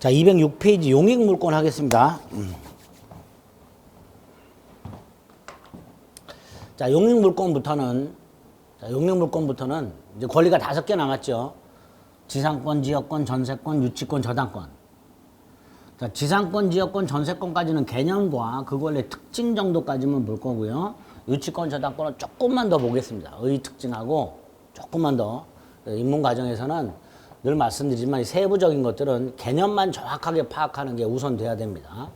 자, 206페이지 용익물권 하겠습니다. 자, 용익물권부터는 이제 권리가 5개 남았죠. 지상권, 지역권, 전세권, 유치권, 저당권. 자, 지상권, 지역권, 전세권까지는 개념과 그 권리의 특징 정도까지만 볼 거고요. 유치권, 저당권은 조금만 더 보겠습니다. 의 특징하고 조금만 더. 입문 과정에서는 늘 말씀드리지만 이 세부적인 것들은 개념만 정확하게 파악하는 게 우선 돼야 됩니다.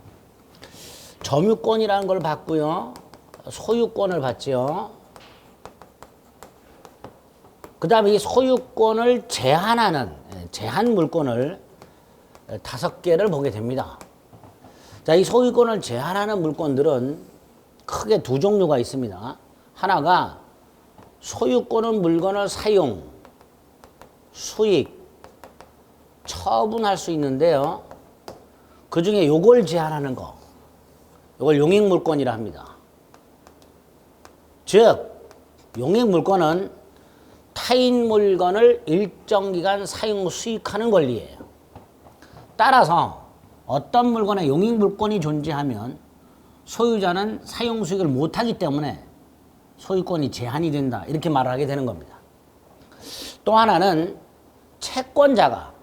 점유권이라는 걸 봤고요. 소유권을 봤지요. 그 다음에 이 소유권을 제한하는 제한 물권을 5개를 보게 됩니다. 자, 이 소유권을 제한하는 물권들은 크게 2 종류가 있습니다. 하나가 소유권은 물건을 사용, 수익, 처분할 수 있는데요. 그 중에 요걸 제한하는 거, 요걸 용익물권이라 합니다. 즉, 용익물권은 타인 물건을 일정 기간 사용, 수익하는 권리예요. 따라서 어떤 물건에 용익물권이 존재하면 소유자는 사용, 수익을 못하기 때문에 소유권이 제한이 된다. 이렇게 말을 하게 되는 겁니다. 또 하나는 채권자가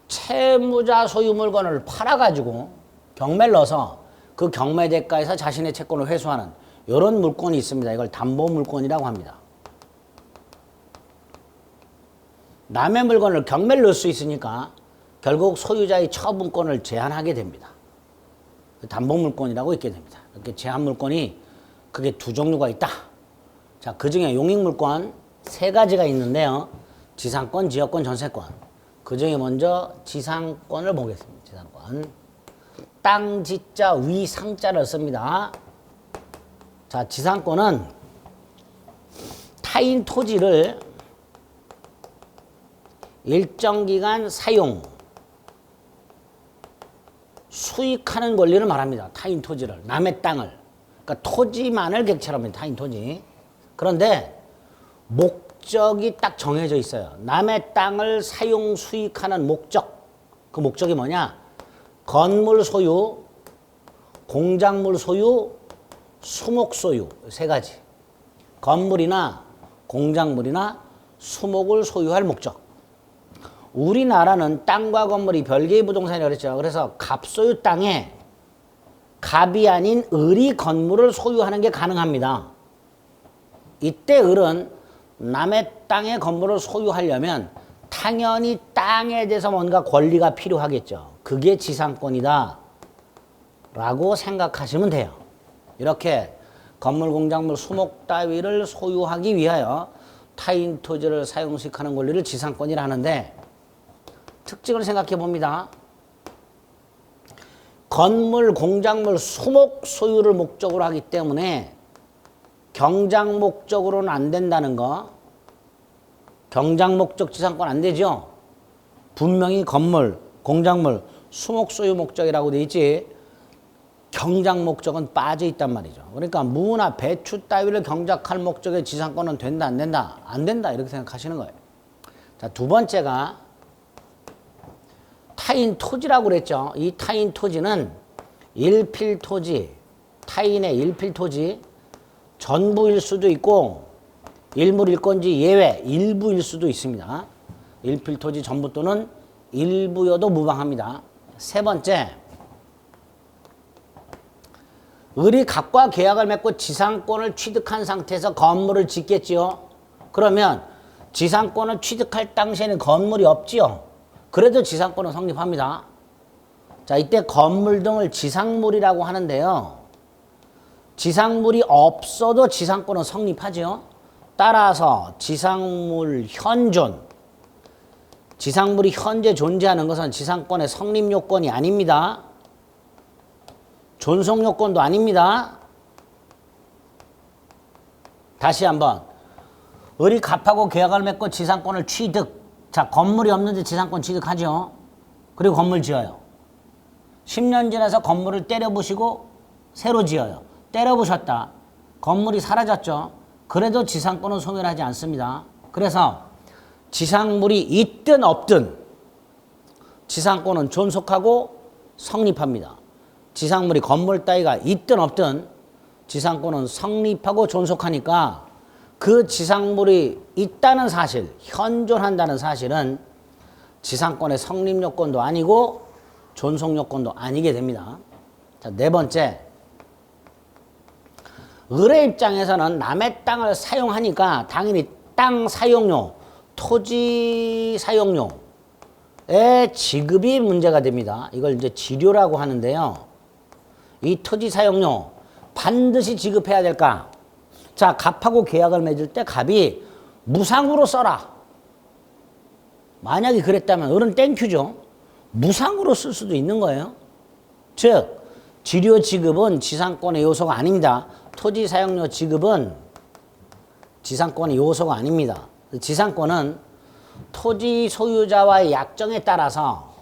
채무자 소유 물건을 팔아가지고 경매를 넣어서 그 경매 대가에서 자신의 채권을 회수하는 이런 물권이 있습니다. 이걸 담보물권이라고 합니다. 남의 물건을 경매를 넣을 수 있으니까 결국 소유자의 처분권을 제한하게 됩니다. 담보물권이라고 있게 됩니다. 이렇게 제한물권이 크게 2 종류가 있다. 자, 그 중에 용익물권 3가지가 있는데요. 지상권, 지역권, 전세권. 그 중에 먼저 지상권을 보겠습니다. 지상권. 땅, 지자, 위, 상자를 씁니다. 자, 지상권은 타인 토지를 일정 기간 사용, 수익하는 권리를 말합니다. 타인 토지를, 남의 땅을. 그러니까 토지만을 객체로 합니다. 타인 토지. 그런데 목적이 딱 정해져 있어요. 남의 땅을 사용, 수익하는 목적. 그 목적이 뭐냐? 건물 소유, 공작물 소유, 수목 소유. 3가지. 건물이나 공작물이나 수목을 소유할 목적. 우리나라는 땅과 건물이 별개의 부동산이라고 그랬죠. 그래서 갑소유 땅에 갑이 아닌 을이 건물을 소유하는 게 가능합니다. 이때 을은 남의 땅의 건물을 소유하려면 당연히 땅에 대해서 뭔가 권리가 필요하겠죠. 그게 지상권이다 라고 생각하시면 돼요. 이렇게 건물, 공작물, 수목 따위를 소유하기 위하여 타인 토지를 사용, 수익하는 권리를 지상권이라 하는데 특징을 생각해 봅니다. 건물, 공작물, 수목 소유를 목적으로 하기 때문에 경작 목적으로는 안 된다는 거. 경작 목적 지상권 안 되죠. 분명히 건물, 공작물, 수목 소유 목적이라고 돼 있지 경작 목적은 빠져 있단 말이죠. 그러니까 무나 배추 따위를 경작할 목적의 지상권은 된다 안 된다? 안 된다 이렇게 생각하시는 거예요. 자, 2번째가 타인 토지라고 그랬죠. 이 타인 토지는 일필토지, 타인의 일필토지 전부일 수도 있고 일물일건지 예외 일부일 수도 있습니다. 일필토지 전부 또는 일부여도 무방합니다. 3번째, 을이 갑과 계약을 맺고 지상권을 취득한 상태에서 건물을 짓겠지요. 그러면 지상권을 취득할 당시에는 건물이 없지요. 그래도 지상권은 성립합니다. 자, 이때 건물 등을 지상물이라고 하는데요. 지상물이 없어도 지상권은 성립하죠. 따라서 지상물 현존, 지상물이 현재 존재하는 것은 지상권의 성립 요건이 아닙니다. 존속 요건도 아닙니다. 다시 한번, 을이 갑하고 계약을 맺고 지상권을 취득. 자, 건물이 없는데 지상권 취득하죠. 그리고 건물 지어요. 10년 지나서 건물을 때려부시고 새로 지어요. 때려부셨다. 건물이 사라졌죠. 그래도 지상권은 소멸하지 않습니다. 그래서 지상물이 있든 없든 지상권은 존속하고 성립합니다. 지상물이 건물 따위가 있든 없든 지상권은 성립하고 존속하니까 그 지상물이 있다는 사실, 현존한다는 사실은 지상권의 성립 요건도 아니고 존속 요건도 아니게 됩니다. 자, 네 번째. 을의 입장에서는 남의 땅을 사용하니까 당연히 땅 사용료, 토지 사용료의 지급이 문제가 됩니다. 이걸 이제 지료라고 하는데요. 이 토지 사용료 반드시 지급해야 될까? 자, 갑하고 계약을 맺을 때 갑이 무상으로 써라. 만약에 그랬다면 을은 땡큐죠. 무상으로 쓸 수도 있는 거예요. 즉, 지료 지급은 지상권의 요소가 아닙니다. 토지 사용료 지급은 지상권의 요소가 아닙니다. 지상권은 토지 소유자와의 약정에 따라서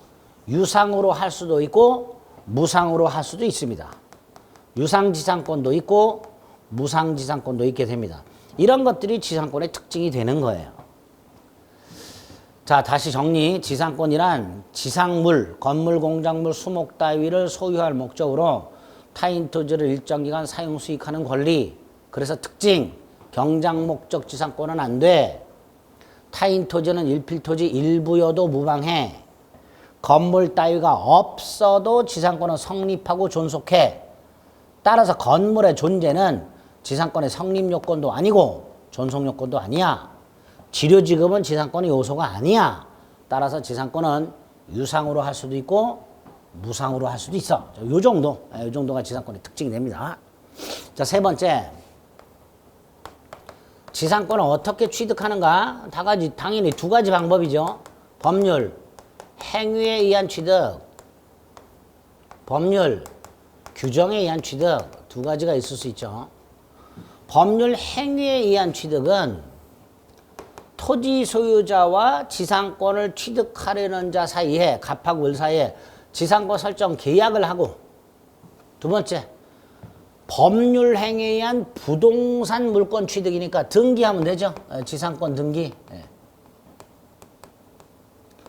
유상으로 할 수도 있고 무상으로 할 수도 있습니다. 유상지상권도 있고 무상지상권도 있게 됩니다. 이런 것들이 지상권의 특징이 되는 거예요. 자, 다시 정리. 지상권이란 지상물, 건물, 공작물, 수목 따위를 소유할 목적으로 타인 토지를 일정 기간 사용 수익하는 권리. 그래서 특징, 경작 목적 지상권은 안 돼. 타인 토지는 일필토지 일부여도 무방해. 건물 따위가 없어도 지상권은 성립하고 존속해. 따라서 건물의 존재는 지상권의 성립 요건도 아니고 존속 요건도 아니야. 지료 지급은 지상권의 요소가 아니야. 따라서 지상권은 유상으로 할 수도 있고 무상으로 할 수도 있어. 요 정도가 지상권의 특징이 됩니다. 자, 세 번째. 지상권을 어떻게 취득하는가? 당연히 두 가지 방법이죠. 법률, 행위에 의한 취득. 법률, 규정에 의한 취득. 두 가지가 있을 수 있죠. 법률 행위에 의한 취득은 토지 소유자와 지상권을 취득하려는 자 사이에, 갑하고 을 사이에 지상권 설정 계약을 하고, 두 번째, 법률 행위에 의한 부동산 물권 취득이니까 등기하면 되죠. 지상권 등기.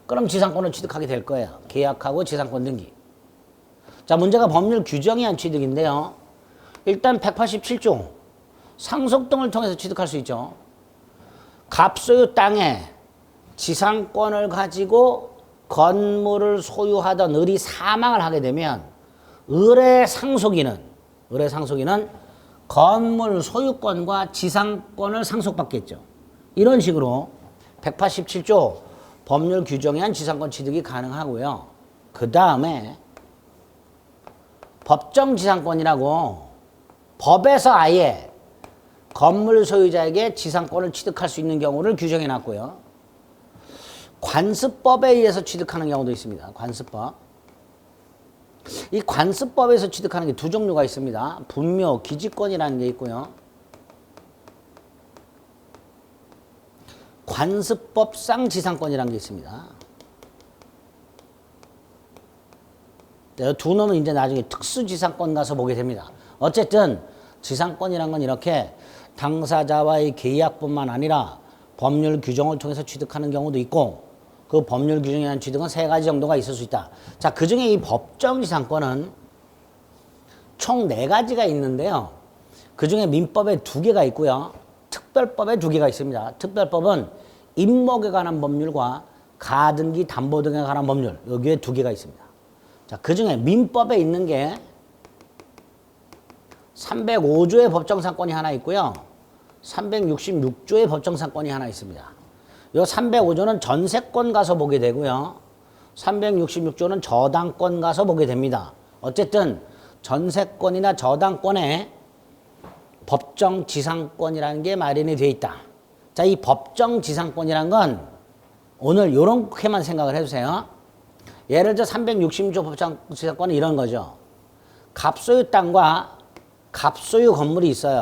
그럼 지상권을 취득하게 될 거예요. 계약하고 지상권 등기. 자, 문제가 법률 규정에 의한 취득인데요. 일단 187조 상속 등을 통해서 취득할 수 있죠. 갑소유 땅에 지상권을 가지고 건물을 소유하던 을이 사망을 하게 되면 을의 상속인은 건물 소유권과 지상권을 상속받겠죠. 이런 식으로 187조 법률 규정에 의한 지상권 취득이 가능하고요. 그 다음에 법정 지상권이라고 법에서 아예 건물 소유자에게 지상권을 취득할 수 있는 경우를 규정해 놨고요. 관습법에 의해서 취득하는 경우도 있습니다. 관습법. 이 관습법에서 취득하는 게 두 종류가 있습니다. 분묘, 기지권이라는 게 있고요. 관습법상 지상권이라는 게 있습니다. 두 놈은 이제 나중에 특수지상권 가서 보게 됩니다. 어쨌든 지상권이란 건 이렇게 당사자와의 계약뿐만 아니라 법률 규정을 통해서 취득하는 경우도 있고, 그 법률 규정에 의한 취득은 세 가지 정도가 있을 수 있다. 자, 그 중에 이 법정지상권은 총 4가지가 있는데요. 그 중에 민법에 2개가 있고요. 특별법에 2개가 있습니다. 특별법은 임목에 관한 법률과 가등기 담보 등에 관한 법률, 여기에 2개가 있습니다. 자, 그 중에 민법에 있는 게 305조의 법정상권이 하나 있고요. 366조의 법정상권이 하나 있습니다. 요 305조는 전세권 가서 보게 되고요. 366조는 저당권 가서 보게 됩니다. 어쨌든 전세권이나 저당권에 법정지상권이라는 게 마련이 되어 있다. 자, 이 법정지상권이란 건 오늘 이렇게만 생각을 해주세요. 예를 들어 366조 법정지상권은 이런 거죠. 갑소유 땅과 갑소유 건물이 있어요.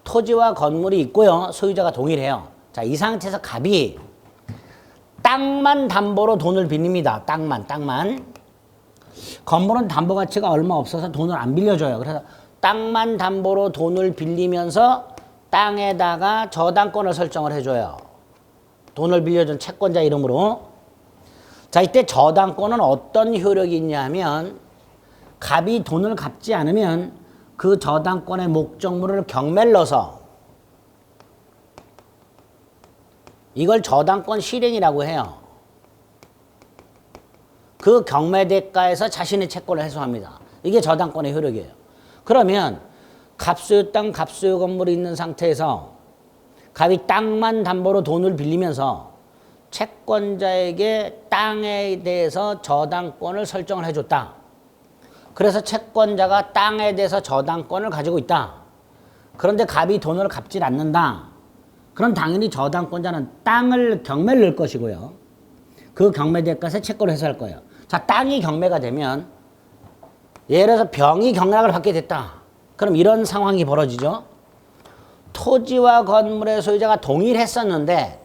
토지와 건물이 있고요. 소유자가 동일해요. 자, 이 상태에서 갑이 땅만 담보로 돈을 빌립니다. 땅만. 건물은 담보 가치가 얼마 없어서 돈을 안 빌려줘요. 그래서 땅만 담보로 돈을 빌리면서 땅에다가 저당권을 설정을 해줘요. 돈을 빌려준 채권자 이름으로. 자, 이때 저당권은 어떤 효력이 있냐면 갑이 돈을 갚지 않으면 그 저당권의 목적물을 경매를 넣어서 이걸 저당권 실행이라고 해요. 그 경매 대가에서 자신의 채권을 해소합니다. 이게 저당권의 효력이에요. 그러면 갑소유 땅, 갑소유 건물이 있는 상태에서 갑이 땅만 담보로 돈을 빌리면서 채권자에게 땅에 대해서 저당권을 설정을 해줬다. 그래서 채권자가 땅에 대해서 저당권을 가지고 있다. 그런데 갑이 돈을 갚질 않는다. 그럼 당연히 저당권자는 땅을 경매를 넣을 것이고요. 그 경매 대가에서 채권을 해소할 거예요. 자, 땅이 경매가 되면 예를 들어서 병이 경락을 받게 됐다. 그럼 이런 상황이 벌어지죠. 토지와 건물의 소유자가 동일했었는데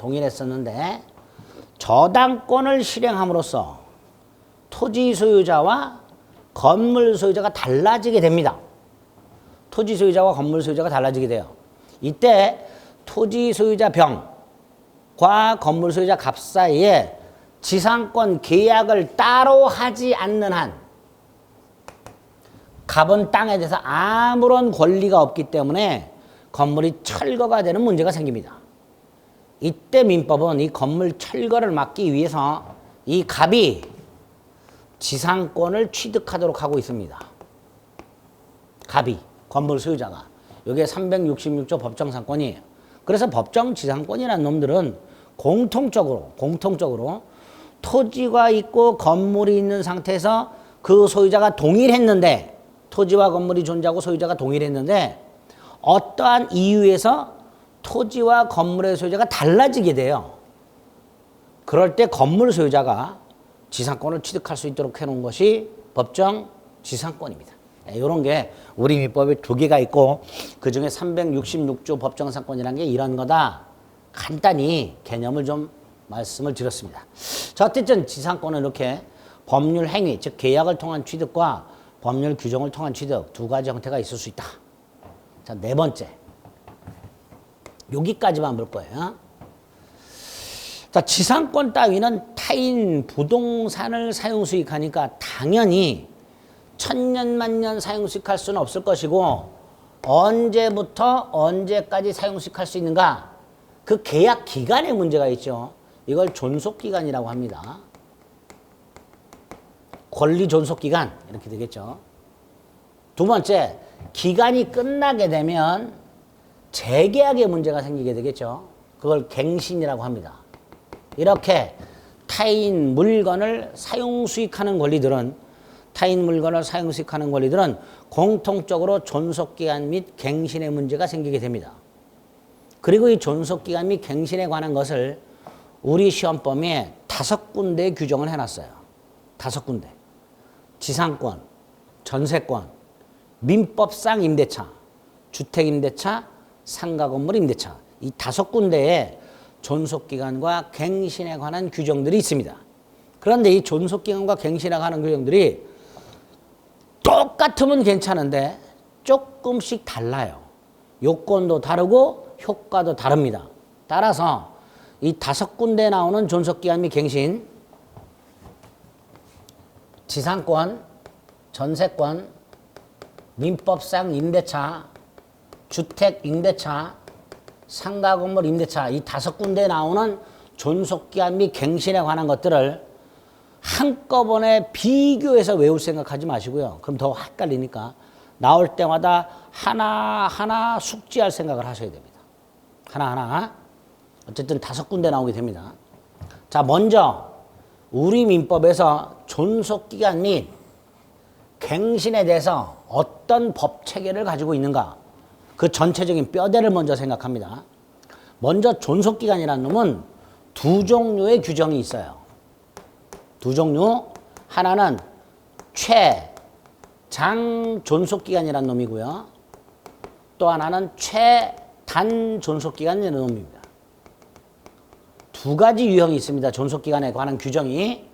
저당권을 실행함으로써 토지 소유자와 건물 소유자가 달라지게 됩니다. 토지 소유자와 건물 소유자가 달라지게 돼요. 이때 토지 소유자 병과 건물 소유자 갑 사이에 지상권 계약을 따로 하지 않는 한 갑은 땅에 대해서 아무런 권리가 없기 때문에 건물이 철거가 되는 문제가 생깁니다. 이때 민법은 이 건물 철거를 막기 위해서 이 갑이 지상권을 취득하도록 하고 있습니다. 갑이, 건물 소유자가. 이게 366조 법정상권이에요. 그래서 법정지상권이라는 놈들은 공통적으로 토지가 있고 건물이 있는 상태에서 그 소유자가 동일했는데 토지와 건물이 존재하고 소유자가 동일했는데 어떠한 이유에서 토지와 건물의 소유자가 달라지게 돼요. 그럴 때 건물 소유자가 지상권을 취득할 수 있도록 해놓은 것이 법정 지상권입니다. 이런 게 우리 민법에 두 개가 있고 그중에 366조 법정상권이라는 게 이런 거다. 간단히 개념을 좀 말씀을 드렸습니다. 자, 어쨌든 지상권은 이렇게 법률 행위, 즉 계약을 통한 취득과 법률 규정을 통한 취득 두 가지 형태가 있을 수 있다. 자, 네 번째. 여기까지만 볼 거예요. 자, 지상권 따위는 타인 부동산을 사용 수익하니까 당연히 천년만년 사용 수익할 수는 없을 것이고 언제부터 언제까지 사용 수익할 수 있는가? 그 계약 기간에 문제가 있죠. 이걸 존속기간이라고 합니다. 권리 존속기간 이렇게 되겠죠. 두 번째, 기간이 끝나게 되면 재계약에 문제가 생기게 되겠죠. 그걸 갱신이라고 합니다. 이렇게 타인 물건을 사용 수익하는 권리들은 공통적으로 존속기간 및 갱신의 문제가 생기게 됩니다. 그리고 이 존속기간 및 갱신에 관한 것을 우리 시험범위에 5군데 규정을 해놨어요. 5군데. 지상권, 전세권, 민법상 임대차, 주택임대차, 상가건물 임대차. 이 5군데에 존속기간과 갱신에 관한 규정들이 있습니다. 그런데 이 존속기간과 갱신에 관한 규정들이 똑같으면 괜찮은데 조금씩 달라요. 요건도 다르고 효과도 다릅니다. 따라서 이 5군데 나오는 존속기간 및 갱신, 지상권, 전세권, 민법상 임대차, 주택임대차, 상가건물 임대차 이 5군데 나오는 존속기간 및 갱신에 관한 것들을 한꺼번에 비교해서 외울 생각하지 마시고요. 그럼 더 헷갈리니까 나올 때마다 하나하나 숙지할 생각을 하셔야 됩니다. 하나하나. 어쨌든 5군데 나오게 됩니다. 자, 먼저 우리 민법에서 존속기간 및 갱신에 대해서 어떤 법체계를 가지고 있는가, 그 전체적인 뼈대를 먼저 생각합니다. 먼저 존속기간이라는 놈은 2종류의 규정이 있어요. 2종류. 하나는 최장 존속기간이라는 놈이고요. 또 하나는 최단 존속기간이라는 놈입니다. 2가지 유형이 있습니다. 존속기간에 관한 규정이.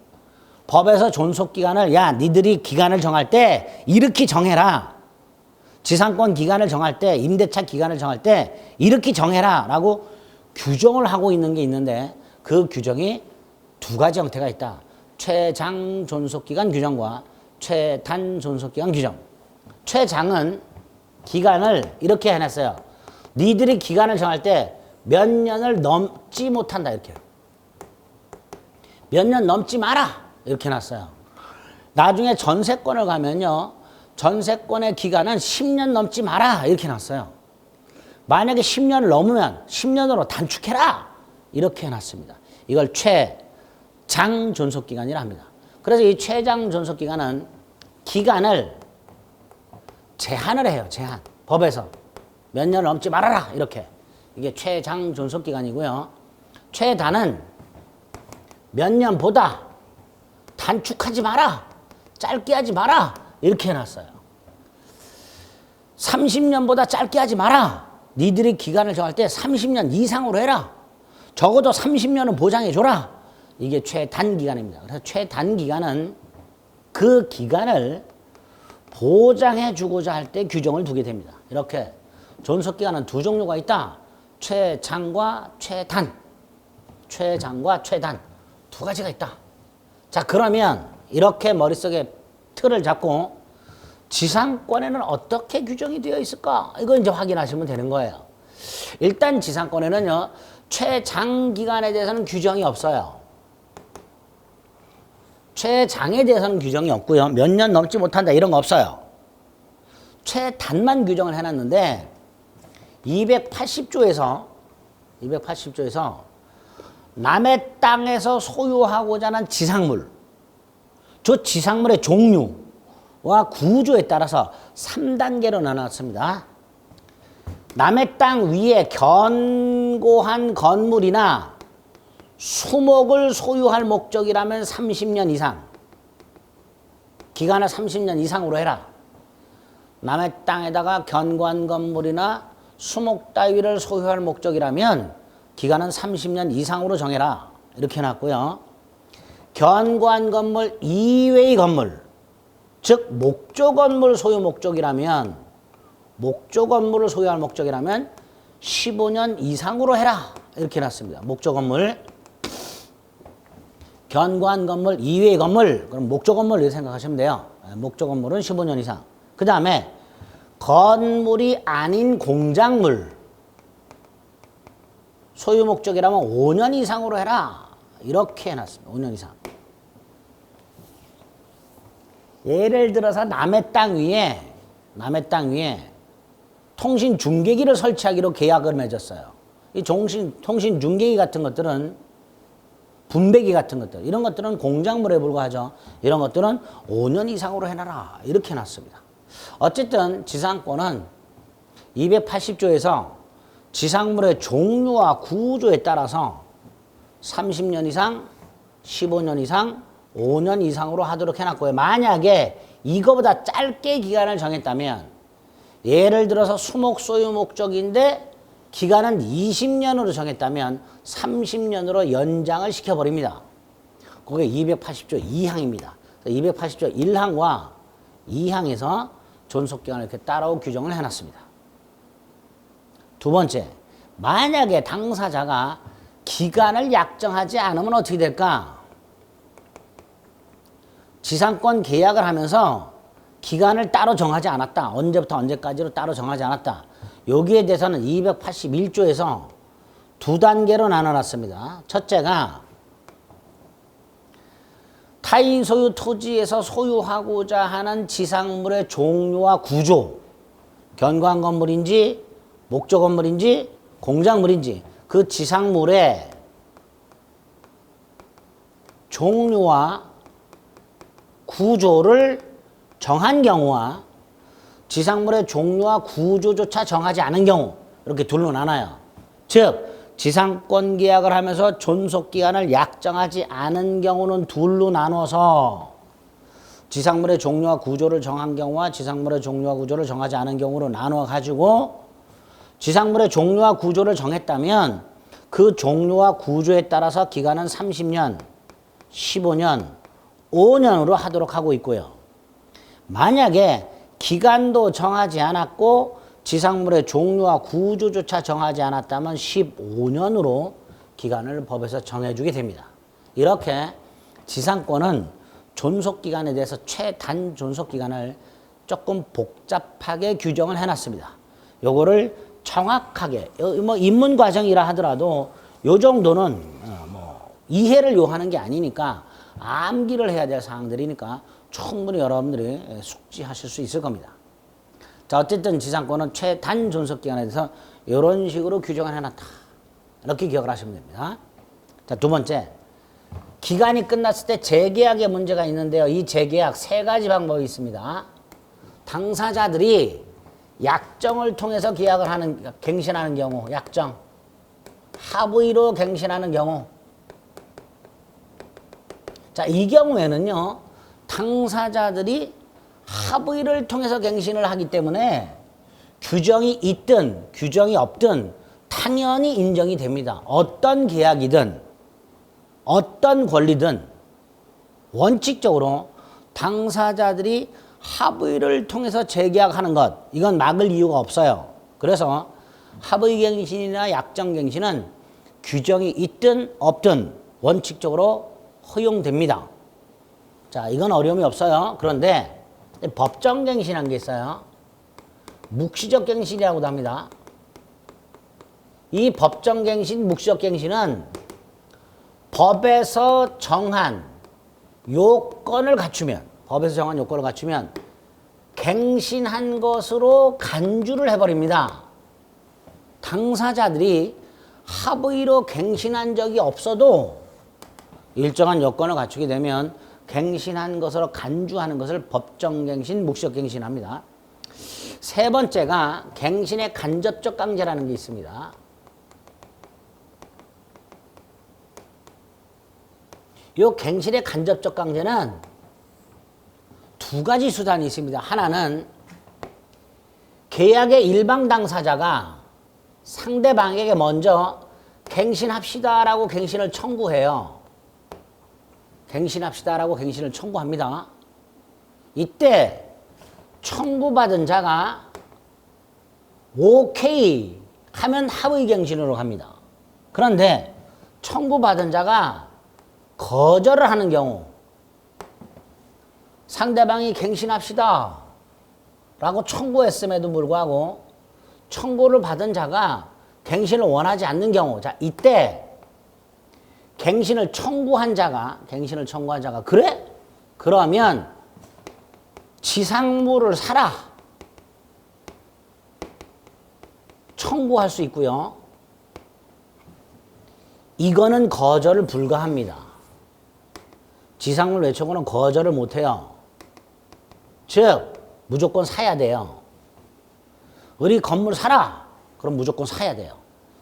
법에서 존속기간을 야 니들이 기간을 정할 때 이렇게 정해라. 지상권 기간을 정할 때, 임대차 기간을 정할 때 이렇게 정해라 라고 규정을 하고 있는 게 있는데 그 규정이 2가지 형태가 있다. 최장 존속기간 규정과 최단 존속기간 규정. 최장은 기간을 이렇게 해놨어요. 니들이 기간을 정할 때 몇 년을 넘지 못한다 이렇게. 몇 년 넘지 마라 이렇게 해놨어요. 나중에 전세권을 가면요. 전세권의 기간은 10년 넘지 마라 이렇게 해놨어요. 만약에 10년을 넘으면 10년으로 단축해라 이렇게 해놨습니다. 이걸 최장 존속기간이라 합니다. 그래서 이 최장 존속기간은 기간을 제한을 해요. 제한. 법에서 몇 년을 넘지 말아라 이렇게. 이게 최장 존속기간이고요. 최단은 몇 년보다 단축하지 마라. 짧게 하지 마라. 이렇게 해놨어요. 30년보다 짧게 하지 마라. 니들이 기간을 정할 때 30년 이상으로 해라. 적어도 30년은 보장해줘라. 이게 최단기간입니다. 그래서 최단기간은 그 기간을 보장해주고자 할 때 규정을 두게 됩니다. 이렇게 존속기간은 두 종류가 있다. 최장과 최단. 최장과 최단. 두 가지가 있다. 자, 그러면 이렇게 머릿속에 틀을 잡고 지상권에는 어떻게 규정이 되어 있을까? 이거 이제 확인하시면 되는 거예요. 일단 지상권에는요, 최장기간에 대해서는 규정이 없어요. 최장에 대해서는 규정이 없고요. 몇 년 넘지 못한다 이런 거 없어요. 최단만 규정을 해놨는데 280조에서 남의 땅에서 소유하고자 하는 지상물, 저 지상물의 종류와 구조에 따라서 3단계로 나눴습니다. 남의 땅 위에 견고한 건물이나 수목을 소유할 목적이라면 30년 이상, 기간을 30년 이상으로 해라. 남의 땅에다가 견고한 건물이나 수목 따위를 소유할 목적이라면 기간은 30년 이상으로 정해라. 이렇게 해놨고요. 견고한 건물 이외의 건물, 즉 목조 건물 소유 목적이라면, 목조 건물을 소유할 목적이라면 15년 이상으로 해라. 이렇게 해놨습니다. 목조 건물, 견고한 건물 이외의 건물, 그럼 목조 건물 이렇게 생각하시면 돼요. 목조 건물은 15년 이상. 그 다음에 건물이 아닌 공작물 소유 목적이라면 5년 이상으로 해라. 이렇게 해놨습니다. 5년 이상. 예를 들어서 남의 땅 위에 통신 중계기를 설치하기로 계약을 맺었어요. 이 통신 중계기 같은 것들은, 분배기 같은 것들, 이런 것들은 공작물에 불과하죠. 이런 것들은 5년 이상으로 해놔라. 이렇게 해놨습니다. 어쨌든 지상권은 280조에서 지상물의 종류와 구조에 따라서 30년 이상, 15년 이상, 5년 이상으로 하도록 해놨고요. 만약에 이거보다 짧게 기간을 정했다면, 예를 들어서 수목 소유 목적인데 기간은 20년으로 정했다면 30년으로 연장을 시켜버립니다. 그게 280조 2항입니다. 280조 1항과 2항에서 존속기간을 이렇게 따로 규정을 해놨습니다. 두 번째, 만약에 당사자가 기간을 약정하지 않으면 어떻게 될까? 지상권 계약을 하면서 기간을 따로 정하지 않았다. 언제부터 언제까지로 따로 정하지 않았다. 여기에 대해서는 281조에서 두 단계로 나눠놨습니다. 첫째가 타인 소유 토지에서 소유하고자 하는 지상물의 종류와 구조, 견고한 건물인지 목조 건물인지 공작물인지 그 지상물의 종류와 구조를 정한 경우와 지상물의 종류와 구조조차 정하지 않은 경우, 이렇게 둘로 나눠요. 즉 지상권 계약을 하면서 존속기간을 약정하지 않은 경우는 둘로 나눠서 지상물의 종류와 구조를 정한 경우와 지상물의 종류와 구조를 정하지 않은 경우로 나눠 가지고, 지상물의 종류와 구조를 정했다면 그 종류와 구조에 따라서 기간은 30년, 15년, 5년으로 하도록 하고 있고요. 만약에 기간도 정하지 않았고 지상물의 종류와 구조조차 정하지 않았다면 15년으로 기간을 법에서 정해주게 됩니다. 이렇게 지상권은 존속기간에 대해서 최단 존속기간을 조금 복잡하게 규정을 해놨습니다. 요거를 정확하게, 뭐 입문 과정이라 하더라도 요 정도는 뭐 이해를 요하는 게 아니니까 암기를 해야 될 사항들이니까 충분히 여러분들이 숙지하실 수 있을 겁니다. 자, 어쨌든 지상권은 최단 존속기간에 대해서 이런 식으로 규정을 해놨다. 이렇게 기억을 하시면 됩니다. 자, 두 번째. 기간이 끝났을 때 재계약의 문제가 있는데요. 이 재계약 세 가지 방법이 있습니다. 당사자들이 약정을 통해서 계약을 하는, 갱신하는 경우, 약정. 합의로 갱신하는 경우. 자, 이 경우에는요, 당사자들이 합의를 통해서 갱신을 하기 때문에 규정이 있든 규정이 없든 당연히 인정이 됩니다. 어떤 계약이든 어떤 권리든 원칙적으로 당사자들이 합의를 통해서 재계약하는 것, 이건 막을 이유가 없어요. 그래서 합의갱신이나 약정갱신은 규정이 있든 없든 원칙적으로 허용됩니다. 자, 이건 어려움이 없어요. 그런데 법정갱신한 게 있어요. 묵시적갱신이라고도 합니다. 이 법정갱신, 묵시적갱신은 법에서 정한 요건을 갖추면, 법에서 정한 요건을 갖추면 갱신한 것으로 간주를 해버립니다. 당사자들이 합의로 갱신한 적이 없어도 일정한 요건을 갖추게 되면 갱신한 것으로 간주하는 것을 법정갱신, 묵시적갱신합니다. 세 번째가 갱신의 간접적 강제라는 게 있습니다. 이 갱신의 간접적 강제는 두 가지 수단이 있습니다. 하나는 계약의 일방 당사자가 상대방에게 먼저 갱신합시다라고 갱신을 청구해요. 갱신합시다라고 갱신을 청구합니다. 이때 청구받은 자가 오케이 하면 합의갱신으로 갑니다. 그런데 청구받은 자가 거절을 하는 경우, 상대방이 갱신합시다 라고 청구했음에도 불구하고 청구를 받은 자가 갱신을 원하지 않는 경우, 자, 이때 갱신을 청구한 자가 그래? 그러면 지상물을 사라 청구할 수 있고요. 이거는 거절을 불가합니다. 지상물 외청구는 거절을 못해요. 즉 무조건 사야 돼요. 우리 건물 사라 그럼 무조건 사야 돼요.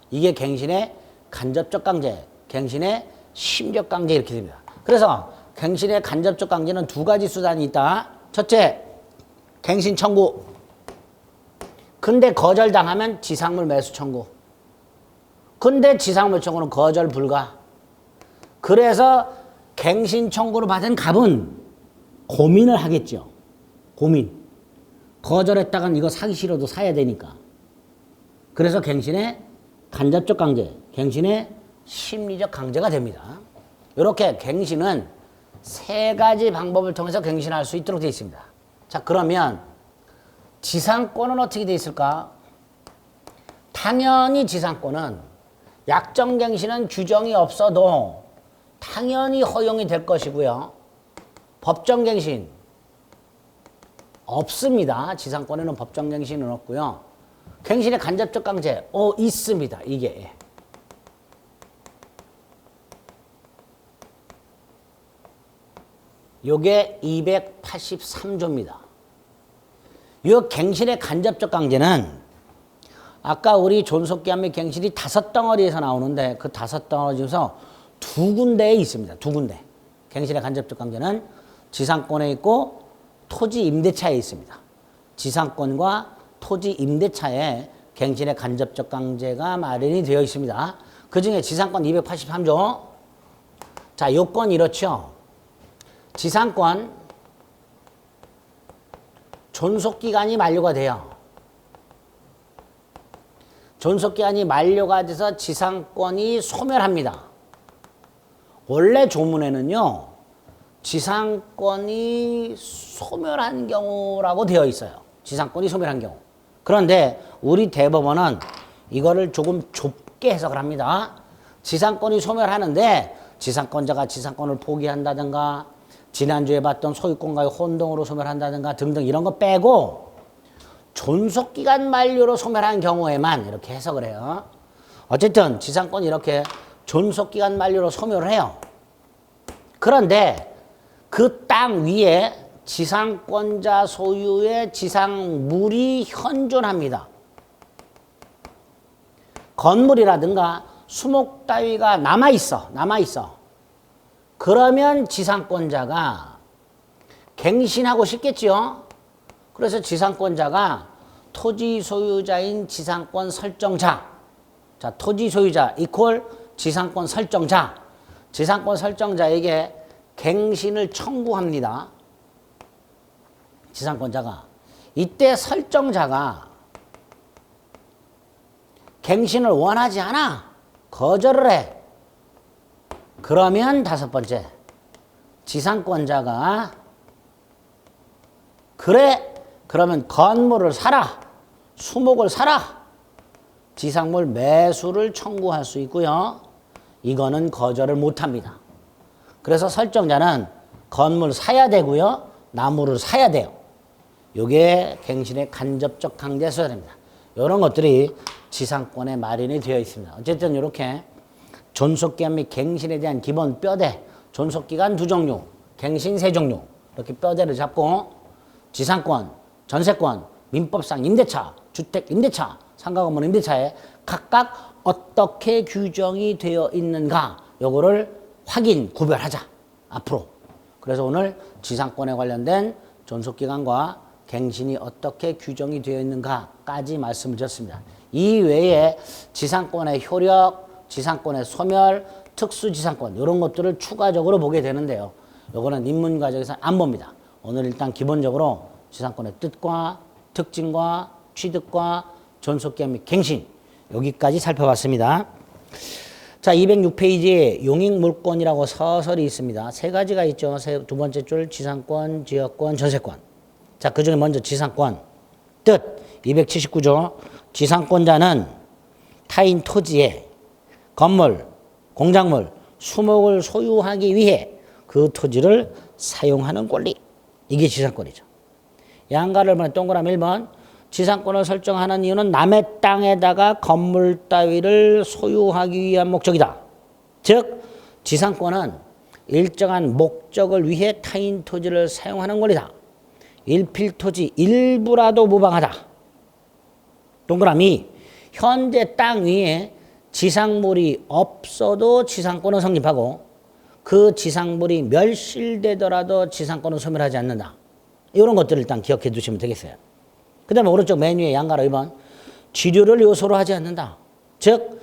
이게 갱신의 간접적 강제, 갱신의 심적 강제 이렇게 됩니다. 그래서 갱신의 간접적 강제는 두 가지 수단이 있다. 첫째, 갱신 청구. 근데 거절당하면 지상물 매수 청구. 근데 지상물 청구는 거절 불가. 그래서 갱신 청구를 받은 갑은 고민을 하겠죠. 고민. 거절했다간 이거 사기 싫어도 사야 되니까. 그래서 갱신의 간접적 강제, 갱신의 심리적 강제가 됩니다. 이렇게 갱신은 세 가지 방법을 통해서 갱신할 수 있도록 되어 있습니다. 자, 그러면 지상권은 어떻게 되어 있을까? 당연히 지상권은 약정갱신은 규정이 없어도 당연히 허용이 될 것이고요. 법정갱신 없습니다. 지상권에는 법정갱신은 없고요. 갱신의 간접적 강제 있습니다. 이게 요게 283조입니다. 이 갱신의 간접적 강제는 아까 우리 존속기한 및 갱신이 5덩어리에서 나오는데 그 5덩어리 중에서 2군데에 있습니다. 2군데. 갱신의 간접적 강제는 지상권에 있고 토지 임대차에 있습니다. 지상권과 토지 임대차에 갱신의 간접적 강제가 마련이 되어 있습니다. 그 중에 지상권 283조. 자, 요건 이렇죠. 지상권 존속기간이 만료가 돼요. 존속기간이 만료가 돼서 지상권이 소멸합니다. 원래 조문에는요, 지상권이 소멸한 경우라고 되어 있어요. 지상권이 소멸한 경우. 그런데 우리 대법원은 이거를 조금 좁게 해석을 합니다. 지상권이 소멸하는데 지상권자가 지상권을 포기한다든가 지난주에 봤던 소유권과의 혼동으로 소멸한다든가 등등 이런 거 빼고 존속기간 만료로 소멸한 경우에만 이렇게 해석을 해요. 어쨌든 지상권이 이렇게 존속기간 만료로 소멸을 해요. 그런데 그 땅 위에 지상권자 소유의 지상물이 현존합니다. 건물이라든가 수목 따위가 남아있어. 그러면 지상권자가 갱신하고 싶겠죠. 그래서 지상권자가 토지 소유자인 지상권 설정자. 자, 토지 소유자 이퀄 지상권 설정자. 지상권 설정자에게 갱신을 청구합니다. 지상권자가. 이때 설정자가 갱신을 원하지 않아. 거절을 해. 그러면 다섯 번째. 지상권자가 그래. 그러면 건물을 사라. 수목을 사라. 지상물 매수를 청구할 수 있고요. 이거는 거절을 못합니다. 그래서 설정자는 건물 사야 되고요. 나무를 사야 돼요. 이게 갱신의 간접적 강제 소멸입니다. 이런 것들이 지상권에 마련이 되어 있습니다. 어쨌든 이렇게 존속기간 및 갱신에 대한 기본 뼈대, 존속기간 두 종류, 갱신 세 종류 이렇게 뼈대를 잡고 지상권, 전세권, 민법상 임대차, 주택 임대차, 상가건물 임대차에 각각 어떻게 규정이 되어 있는가 요거를 확인, 구별하자 앞으로. 그래서 오늘 지상권에 관련된 존속기간과 갱신이 어떻게 규정이 되어 있는가까지 말씀을 드렸습니다. 이 외에 지상권의 효력, 지상권의 소멸, 특수지상권 이런 것들을 추가적으로 보게 되는데요. 요거는 입문 과정에서 안 봅니다. 오늘 일단 기본적으로 지상권의 뜻과 특징과 취득과 존속기간 및 갱신 여기까지 살펴봤습니다. 자, 206페이지에 용익물권이라고 서설이 있습니다. 세 가지가 있죠. 두 번째 줄 지상권, 지역권, 전세권. 자, 그중에 먼저 지상권. 뜻 279조. 지상권자는 타인 토지에 건물, 공작물, 수목을 소유하기 위해 그 토지를 사용하는 권리. 이게 지상권이죠. 양가를 보내 동그라미 1번. 지상권을 설정하는 이유는 남의 땅에다가 건물 따위를 소유하기 위한 목적이다. 즉 지상권은 일정한 목적을 위해 타인 토지를 사용하는 권리다. 일필토지 일부라도 무방하다. 동그라미 현재 땅 위에 지상물이 없어도 지상권은 성립하고 그 지상물이 멸실되더라도 지상권은 소멸하지 않는다. 이런 것들을 일단 기억해 두시면 되겠어요. 그 다음에 오른쪽 맨 위에 양가로 2번. 지료를 요소로 하지 않는다. 즉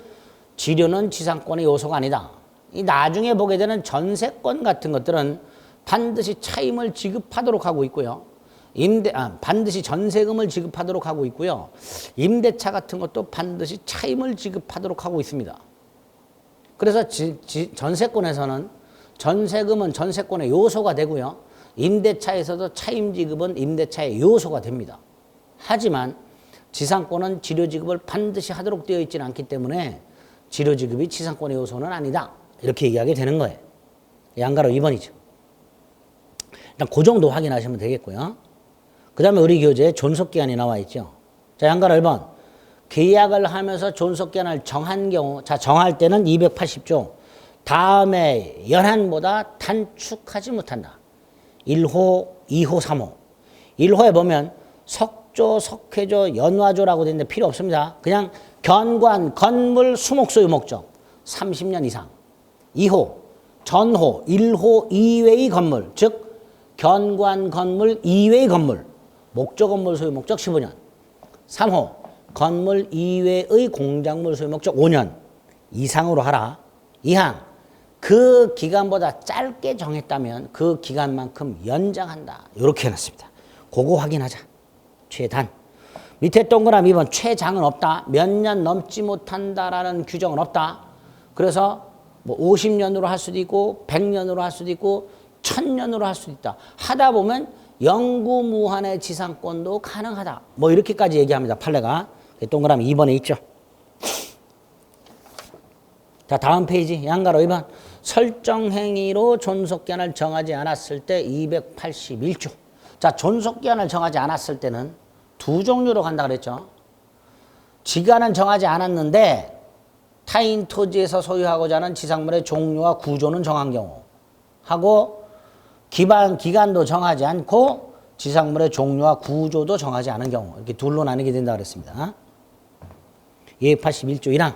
지료는 지상권의 요소가 아니다. 이 나중에 보게 되는 전세권 같은 것들은 반드시 차임을 지급하도록 하고 있고요. 반드시 전세금을 지급하도록 하고 있고요. 임대차 같은 것도 반드시 차임을 지급하도록 하고 있습니다. 그래서 전세권에서는 전세금은 전세권의 요소가 되고요. 임대차에서도 차임 지급은 임대차의 요소가 됩니다. 하지만 지상권은 지료지급을 반드시 하도록 되어 있지는 않기 때문에 지료지급이 지상권의 요소는 아니다. 이렇게 얘기하게 되는 거예요. 양가로 2번이죠. 일단 그 정도 확인하시면 되겠고요. 그 다음에 우리 교재에 존속기간이 나와 있죠. 자, 양가로 1번. 계약을 하면서 존속기간을 정한 경우, 자, 정할 때는 280조. 다음에 연한보다 단축하지 못한다. 1호, 2호, 3호. 1호에 보면 석조, 석회조, 연화조라고 되는데 필요 없습니다. 그냥 견관, 건물, 수목소유 목적 30년 이상. 2호, 전호, 1호 이외의 건물, 즉 견관 건물 이외의 건물, 목적 건물 소유 목적 15년. 3호, 건물 이외의 공작물 소유 목적 5년 이상으로 하라. 2항, 그 기간보다 짧게 정했다면 그 기간만큼 연장한다. 이렇게 해놨습니다. 그거 확인하자. 최단. 밑에 동그라미 2번 최장은 없다. 몇 년 넘지 못한다라는 규정은 없다. 그래서 뭐 50년으로 할 수도 있고 100년으로 할 수도 있고 천년으로 할 수 있다. 하다 보면 영구무한의 지상권도 가능하다. 뭐 이렇게까지 얘기합니다. 판례가. 동그라미 2번에 있죠. 자, 다음 페이지 양가로 2번. 설정행위로 존속기한을 정하지 않았을 때 281조. 자, 존속기한을 정하지 않았을 때는 두 종류로 간다 그랬죠. 지간은 정하지 않았는데 타인 토지에서 소유하고자 하는 지상물의 종류와 구조는 정한 경우 하고 기간도 정하지 않고 지상물의 종류와 구조도 정하지 않은 경우 이렇게 둘로 나뉘게 된다 그랬습니다. 281조 1항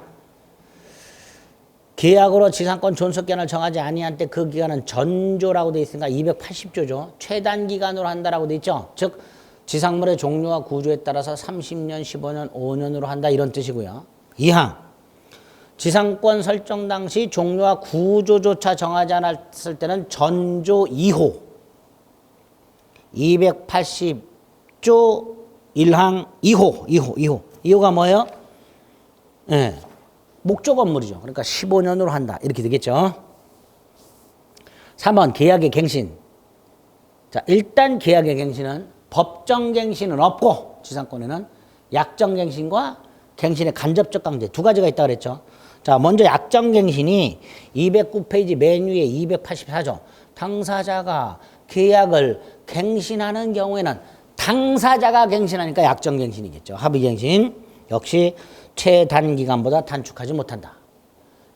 계약으로 지상권 존속기한을 정하지 아니한 때 그 기간은 전조라고 되어 있으니까 280조죠. 최단 기간으로 한다라고 되어 있죠. 즉 지상물의 종류와 구조에 따라서 30년, 15년, 5년으로 한다 이런 뜻이고요. 2항 지상권 설정 당시 종류와 구조조차 정하지 않았을 때는 전조 2호 280조 1항 2호가 뭐예요? 네. 목조 건물이죠. 그러니까 15년으로 한다. 이렇게 되겠죠. 3번 계약의 갱신. 자, 일단 계약의 갱신은 법정 갱신은 없고 지상권에는 약정 갱신과 갱신의 간접적 강제 두 가지가 있다고 그랬죠. 자, 먼저 약정 갱신이 209페이지 맨 위에 284조. 당사자가 계약을 갱신하는 경우에는 당사자가 갱신하니까 약정 갱신이겠죠. 합의 갱신. 역시 최단 기간보다 단축하지 못한다.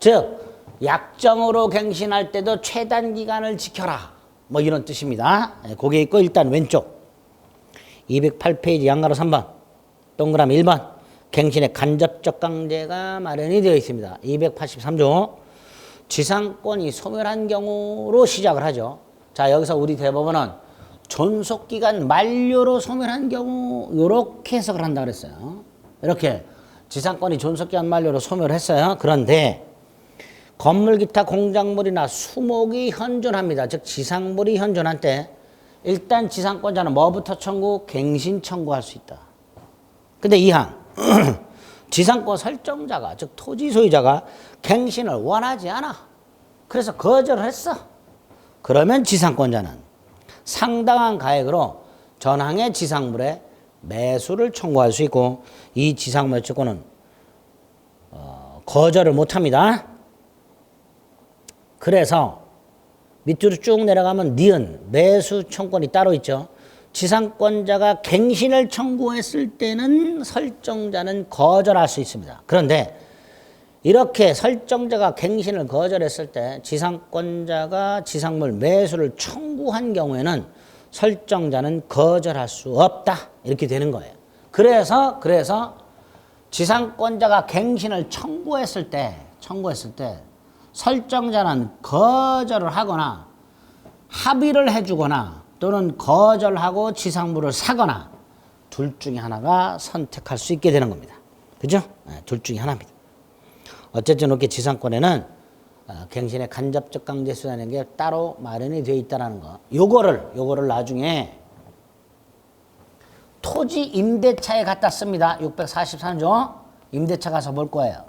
즉 약정으로 갱신할 때도 최단 기간을 지켜라. 뭐 이런 뜻입니다. 거기에 있고 일단 왼쪽 208페이지 양가로 3번 동그라미 1번 갱신의 간접적 강제가 마련이 되어 있습니다. 283조 지상권이 소멸한 경우로 시작을 하죠. 자, 여기서 우리 대법원은 존속기간 만료로 소멸한 경우 이렇게 해석을 한다고 그랬어요. 이렇게 지상권이 존속기간 만료로 소멸했어요. 그런데 건물 기타 공작물이나 수목이 현존합니다. 즉 지상물이 현존할 때 일단 지상권자는 뭐부터 청구? 갱신 청구할 수 있다. 근데 이항 지상권 설정자가 즉 토지 소유자가 갱신을 원하지 않아. 그래서 거절을 했어. 그러면 지상권자는 상당한 가액으로 전항의 지상물의 매수를 청구할 수 있고 이 지상물의 채권은 거절을 못합니다. 그래서 밑으로 쭉 내려가면 니은 매수 청구권이 따로 있죠. 지상권자가 갱신을 청구했을 때는 설정자는 거절할 수 있습니다. 그런데 이렇게 설정자가 갱신을 거절했을 때 지상권자가 지상물 매수를 청구한 경우에는 설정자는 거절할 수 없다. 이렇게 되는 거예요. 그래서 지상권자가 갱신을 청구했을 때 설정자는 거절을 하거나 합의를 해주거나 또는 거절하고 지상물을 사거나 둘 중에 하나가 선택할 수 있게 되는 겁니다. 그죠? 둘 중에 하나입니다. 어쨌든 이렇게 지상권에는 갱신의 간접적 강제 수단이라는 게 따로 마련이 되어 있다는 거. 요거를 나중에 토지 임대차에 갖다 씁니다. 643조 임대차 가서 볼 거예요.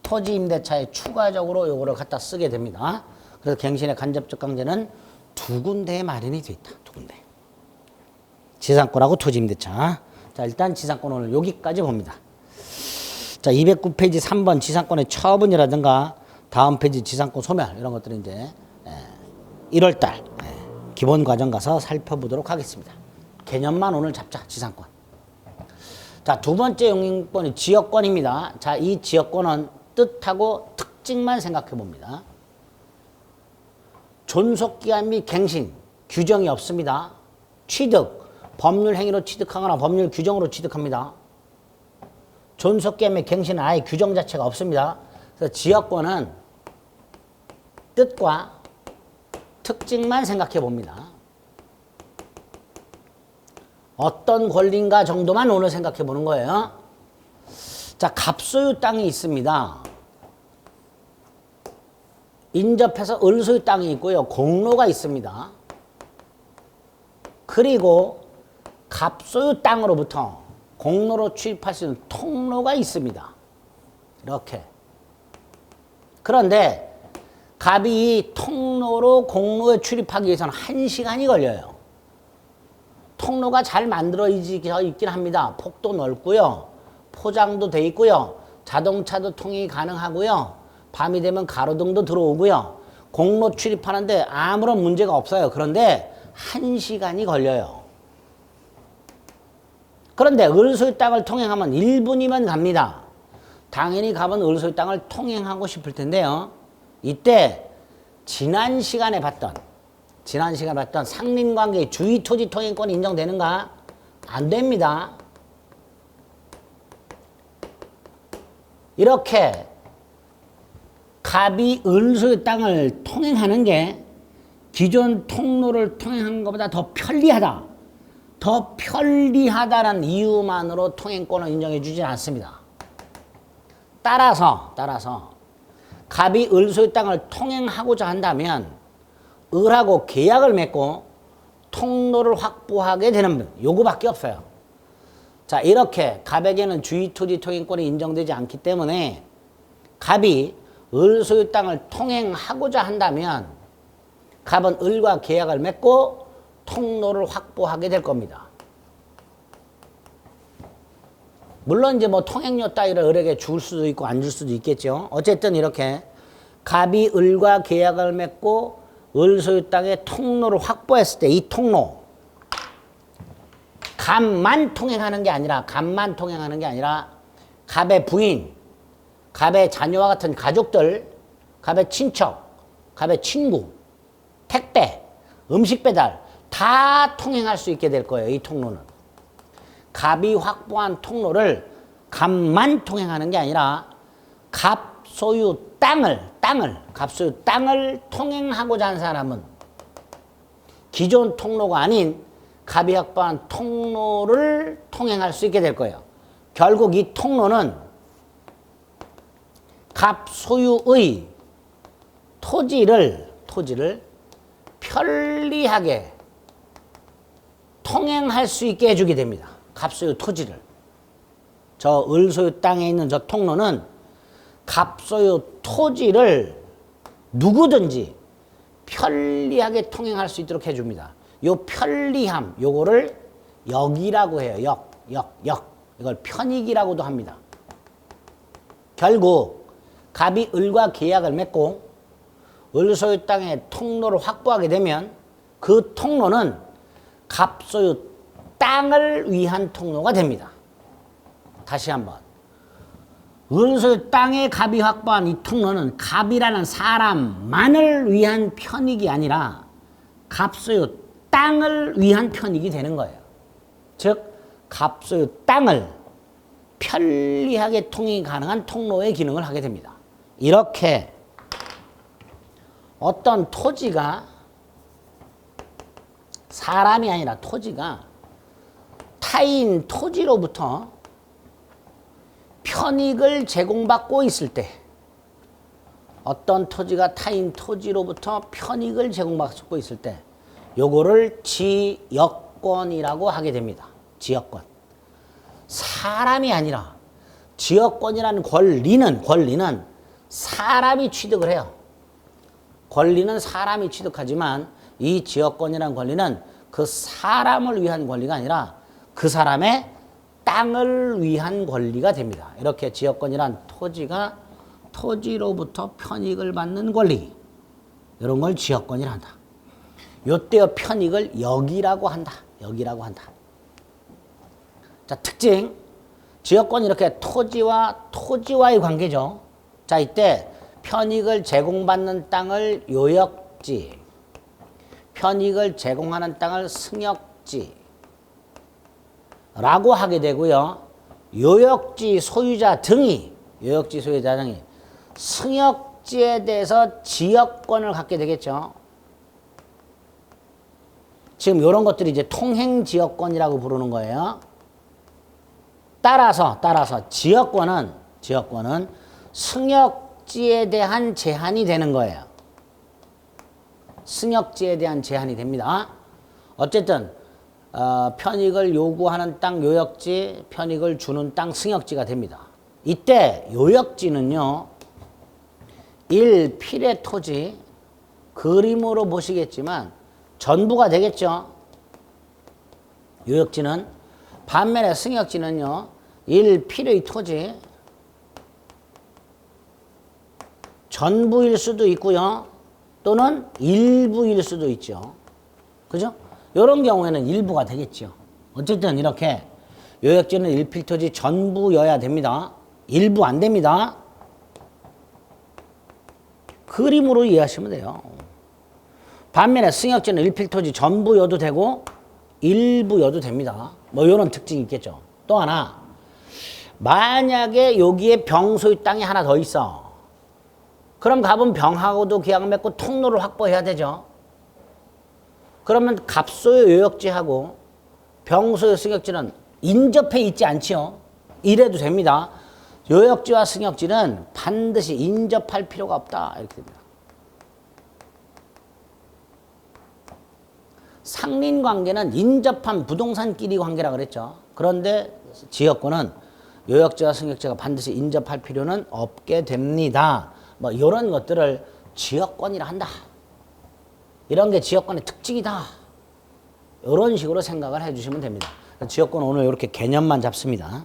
토지 임대차에 추가적으로 요거를 갖다 쓰게 됩니다. 그래서 갱신의 간접적 강제는 두 군데에 마련이 되어 있다. 두 군데. 지상권하고 토지 임대차. 자, 일단 지상권 오늘 여기까지 봅니다. 자, 209페이지 3번 지상권의 처분이라든가 다음 페이지 지상권 소멸 이런 것들은 이제 1월달 기본 과정 가서 살펴보도록 하겠습니다. 개념만 오늘 잡자. 지상권. 자, 두 번째 용인권이 지역권입니다. 자, 이 지역권은 뜻하고 특징만 생각해 봅니다. 존속기한 및 갱신 규정이 없습니다. 취득 법률 행위로 취득하거나 법률 규정으로 취득합니다. 존속기한 및 갱신은 아예 규정 자체가 없습니다. 그래서 지역권은 뜻과 특징만 생각해 봅니다. 어떤 권리인가 정도만 오늘 생각해 보는 거예요. 자, 갑소유 땅이 있습니다. 인접해서 을소유 땅이 있고요. 공로가 있습니다. 그리고 갑소유 땅으로부터 공로로 취입할 수 있는 통로가 있습니다. 이렇게. 그런데 갑이 이 통로로 공로에 출입하기 위해서는 1시간이 걸려요. 통로가 잘 만들어져 있긴 합니다. 폭도 넓고요. 포장도 돼 있고요. 자동차도 통행이 가능하고요. 밤이 되면 가로등도 들어오고요. 공로 출입하는데 아무런 문제가 없어요. 그런데 1시간이 걸려요. 그런데 을소의 땅을 통행하면 1분이면 갑니다. 당연히 갑은 을소의 땅을 통행하고 싶을 텐데요. 이때 지난 시간에 봤던 상린관계의 주의토지 통행권이 인정되는가? 안 됩니다. 이렇게 갑이 을소의 땅을 통행하는 게 기존 통로를 통행하는 것보다 더 편리하다. 더 편리하다는 이유만으로 통행권을 인정해 주지 않습니다. 따라서 갑이 을소의 땅을 통행하고자 한다면 을하고 계약을 맺고 통로를 확보하게 되는 요구밖에 없어요. 자, 이렇게 갑에게는 주의토지 통행권이 인정되지 않기 때문에 갑이 을소의 땅을 통행하고자 한다면 갑은 을과 계약을 맺고 통로를 확보하게 될 겁니다. 물론 이제 뭐 통행료 따위를 을에게 줄 수도 있고 안 줄 수도 있겠죠. 어쨌든 이렇게 갑이 을과 계약을 맺고 을 소유 땅의 통로를 확보했을 때 이 통로 갑만 통행하는 게 아니라 갑의 부인, 갑의 자녀와 같은 가족들, 갑의 친척, 갑의 친구, 택배, 음식 배달 다 통행할 수 있게 될 거예요. 이 통로는. 갑이 확보한 통로를 갑만 통행하는 게 아니라 갑 소유 갑 소유 땅을 통행하고자 하는 사람은 기존 통로가 아닌 갑이 확보한 통로를 통행할 수 있게 될 거예요. 결국 이 통로는 갑 소유의 토지를 편리하게 통행할 수 있게 해주게 됩니다. 갑 소유 토지를. 저 을 소유 땅에 있는 저 통로는 갑 소유 토지를 누구든지 편리하게 통행할 수 있도록 해줍니다. 요 편리함, 요거를 역이라고 해요. 역. 이걸 편익이라고도 합니다. 결국 갑이 을과 계약을 맺고 을 소유 땅의 통로를 확보하게 되면 그 통로는 갑 소유 땅을 위한 통로가 됩니다. 다시 한번. 을 소유 땅의 갑이 확보한 이 통로는 갑이라는 사람만을 위한 편익이 아니라 갑 소유 땅을 위한 편익이 되는 거예요. 즉, 갑 소유 땅을 편리하게 통행이 가능한 통로의 기능을 하게 됩니다. 이렇게 어떤 토지가 사람이 아니라 토지가 타인 토지로부터 편익을 제공받고 있을 때 어떤 토지가 타인 토지로부터 편익을 제공받고 있을 때 요거를 지역권이라고 하게 됩니다. 지역권. 사람이 아니라 지역권이라는 권리는 사람이 취득을 해요. 권리는 사람이 취득하지만 이 지역권이라는 권리는 그 사람을 위한 권리가 아니라 그 사람의 땅을 위한 권리가 됩니다. 이렇게 지역권이란 토지가 토지로부터 편익을 받는 권리, 이런 걸 지역권이라 한다. 요때의 편익을 역이라고 한다. 자, 특징. 지역권이 이렇게 토지와의 관계죠. 자, 이때 편익을 제공받는 땅을 요역지, 편익을 제공하는 땅을 승역지 라고 하게 되고요. 요역지 소유자 등이 승역지에 대해서 지역권을 갖게 되겠죠. 지금 이런 것들이 이제 통행지역권이라고 부르는 거예요. 따라서 지역권은 승역지에 대한 제한이 되는 거예요. 승역지에 대한 제한이 됩니다. 어쨌든 편익을 요구하는 땅 요역지, 편익을 주는 땅 승역지가 됩니다. 이때 요역지는요, 1필의 토지, 그림으로 보시겠지만 전부가 되겠죠. 요역지는. 반면에 승역지는요. 1필의 토지, 전부일 수도 있고요. 또는 일부일 수도 있죠. 그죠? 이런 경우에는 일부가 되겠죠. 어쨌든 이렇게 요역지는 1필 토지 전부여야 됩니다. 일부 안 됩니다. 그림으로 이해하시면 돼요. 반면에 승역지는 1필 토지 전부여도 되고 일부여도 됩니다. 뭐 이런 특징이 있겠죠. 또 하나, 만약에 여기에 병소유 땅이 하나 더 있어. 그럼 갑은 병하고도 계약을 맺고 통로를 확보해야 되죠. 그러면 갑소유 요역지하고 병소유 승역지는 인접해 있지 않지요. 이래도 됩니다. 요역지와 승역지는 반드시 인접할 필요가 없다. 이렇게 됩니다. 상린관계는 인접한 부동산끼리 관계라 그랬죠. 그런데 지역권은 요역지와 승역지가 반드시 인접할 필요는 없게 됩니다. 뭐 이런 것들을 지역권이라 한다. 이런 게 지역권의 특징이다. 이런 식으로 생각을 해주시면 됩니다. 지역권 오늘 이렇게 개념만 잡습니다.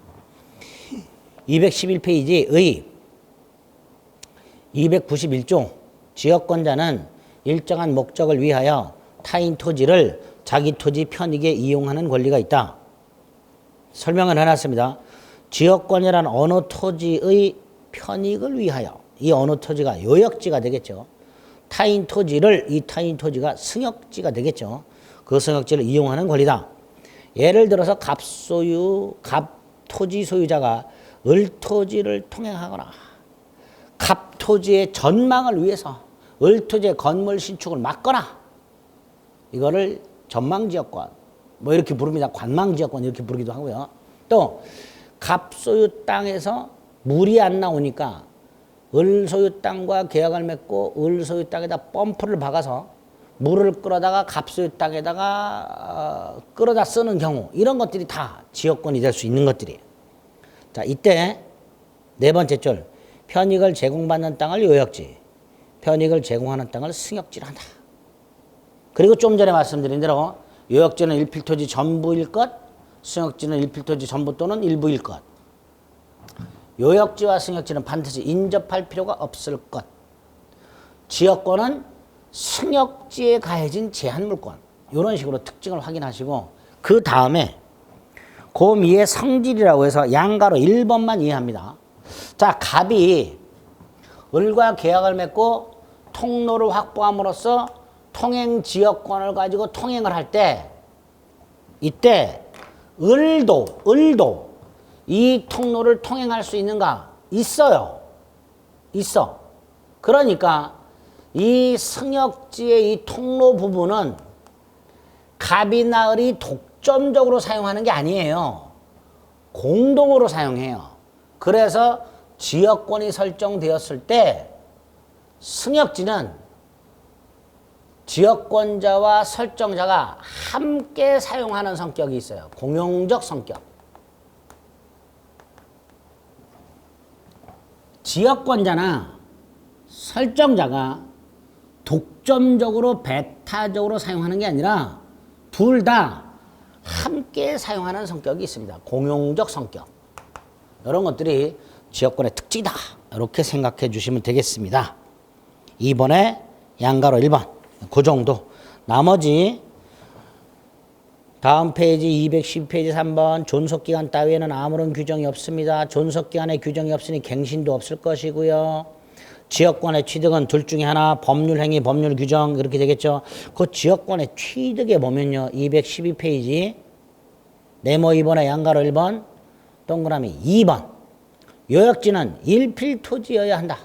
211페이지의 291조 지역권자는 일정한 목적을 위하여 타인 토지를 자기 토지 편익에 이용하는 권리가 있다. 설명을 해놨습니다. 지역권이란 어느 토지의 편익을 위하여, 이 어느 토지가 요역지가 되겠죠. 타인 토지를, 이 타인 토지가 승역지가 되겠죠. 그 승역지를 이용하는 권리다. 예를 들어서 갑소유, 갑토지 소유자가 을토지를 통행하거나 갑토지의 전망을 위해서 을토지의 건물 신축을 막거나, 이거를 전망지역권 뭐 이렇게 부릅니다. 관망지역권 이렇게 부르기도 하고요. 또 갑소유 땅에서 물이 안 나오니까 을소유 땅과 계약을 맺고 을소유 땅에다 펌프를 박아서 물을 끌어다가 갑소유 땅에다가 끌어다 쓰는 경우, 이런 것들이 다 지역권이 될 수 있는 것들이에요. 자, 이때 네 번째 줄, 편익을 제공받는 땅을 요역지, 편익을 제공하는 땅을 승역지로 한다. 그리고 좀 전에 말씀드린 대로 요역지는 1필 토지 전부일 것, 승역지는 1필 토지 전부 또는 일부일 것. 요역지와 승역지는 반드시 인접할 필요가 없을 것. 지역권은 승역지에 가해진 제한물권. 이런 식으로 특징을 확인하시고, 그 다음에 그2의 성질이라고 해서 양가로 1번만 이해합니다. 자, 갑이 을과 계약을 맺고 통로를 확보함으로써 통행 지역권을 가지고 통행을 할 때, 이때 을도 이 통로를 통행할 수 있는가? 있어요. 있어. 그러니까 이 승역지의 이 통로 부분은 갑이나 을이 독점적으로 사용하는 게 아니에요. 공동으로 사용해요. 그래서 지역권이 설정되었을 때 승역지는 지역권자와 설정자가 함께 사용하는 성격이 있어요. 공용적 성격. 지역권자나 설정자가 독점적으로 배타적으로 사용하는 게 아니라 둘 다 함께 사용하는 성격이 있습니다. 공용적 성격. 이런 것들이 지역권의 특징이다. 이렇게 생각해 주시면 되겠습니다. 2번에 양가로 1번. 그 정도. 나머지 다음 페이지 210페이지 3번 존속기간 따위에는 아무런 규정이 없습니다. 존속기간에 규정이 없으니 갱신도 없을 것이고요. 지역권의 취득은 둘 중에 하나, 법률행위, 법률 규정 이렇게 되겠죠. 그 지역권의 취득에 보면요. 212페이지 네모 2번에 양가로 1번, 동그라미 2번. 요역지는 1필 토지여야 한다.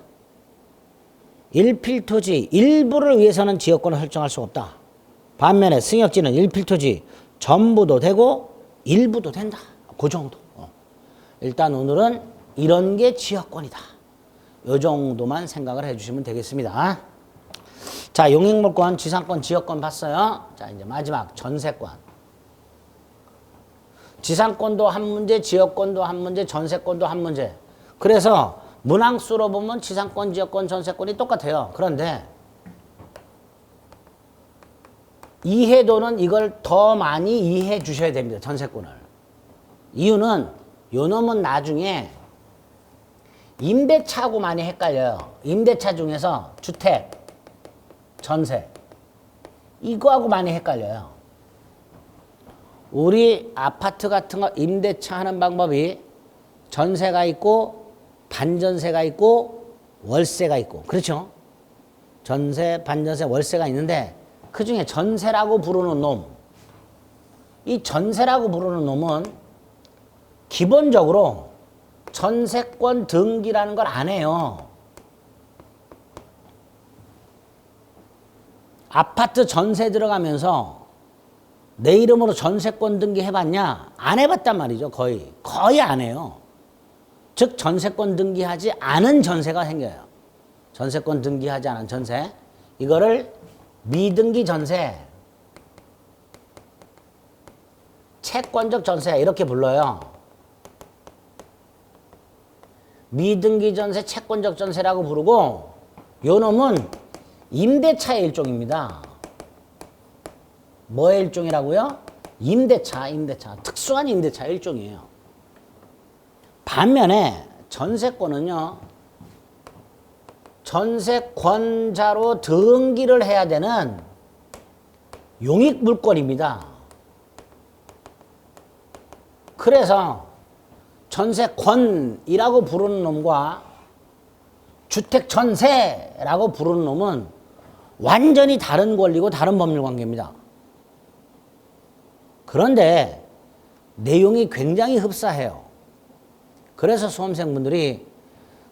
1필 토지 일부를 위해서는 지역권을 설정할 수가 없다. 반면에 승역지는 1필 토지 전부도 되고 일부도 된다. 그 정도. 일단 오늘은 이런 게 지역권이다. 이 정도만 생각을 해주시면 되겠습니다. 자, 용익물권, 지상권, 지역권 봤어요. 자, 이제 마지막 전세권. 지상권도 한 문제, 지역권도 한 문제, 전세권도 한 문제. 그래서 문항수로 보면 지상권, 지역권, 전세권이 똑같아요. 그런데 이해도는 이걸 더 많이 이해해 주셔야 됩니다. 전세권을. 이유는 요 놈은 나중에 임대차하고 많이 헷갈려요. 임대차 중에서 주택, 전세 이거하고 많이 헷갈려요. 우리 아파트 같은 거 임대차 하는 방법이 전세가 있고 반전세가 있고 월세가 있고 그렇죠? 전세, 반전세, 월세가 있는데 그중에 전세라고 부르는 놈, 이 전세라고 부르는 놈은 기본적으로 전세권 등기라는 걸 안 해요. 아파트 전세 들어가면서 내 이름으로 전세권 등기 해봤냐? 안 해봤단 말이죠. 거의 안 해요. 즉 전세권 등기하지 않은 전세가 생겨요. 전세권 등기하지 않은 전세, 이거를 미등기 전세, 채권적 전세 이렇게 불러요. 미등기 전세, 채권적 전세라고 부르고 요 놈은 임대차의 일종입니다. 뭐의 일종이라고요? 임대차. 특수한 임대차의 일종이에요. 반면에 전세권은요, 전세권자로 등기를 해야 되는 용익물권입니다. 그래서 전세권이라고 부르는 놈과 주택전세라고 부르는 놈은 완전히 다른 권리고 다른 법률관계입니다. 그런데 내용이 굉장히 흡사해요. 그래서 수험생분들이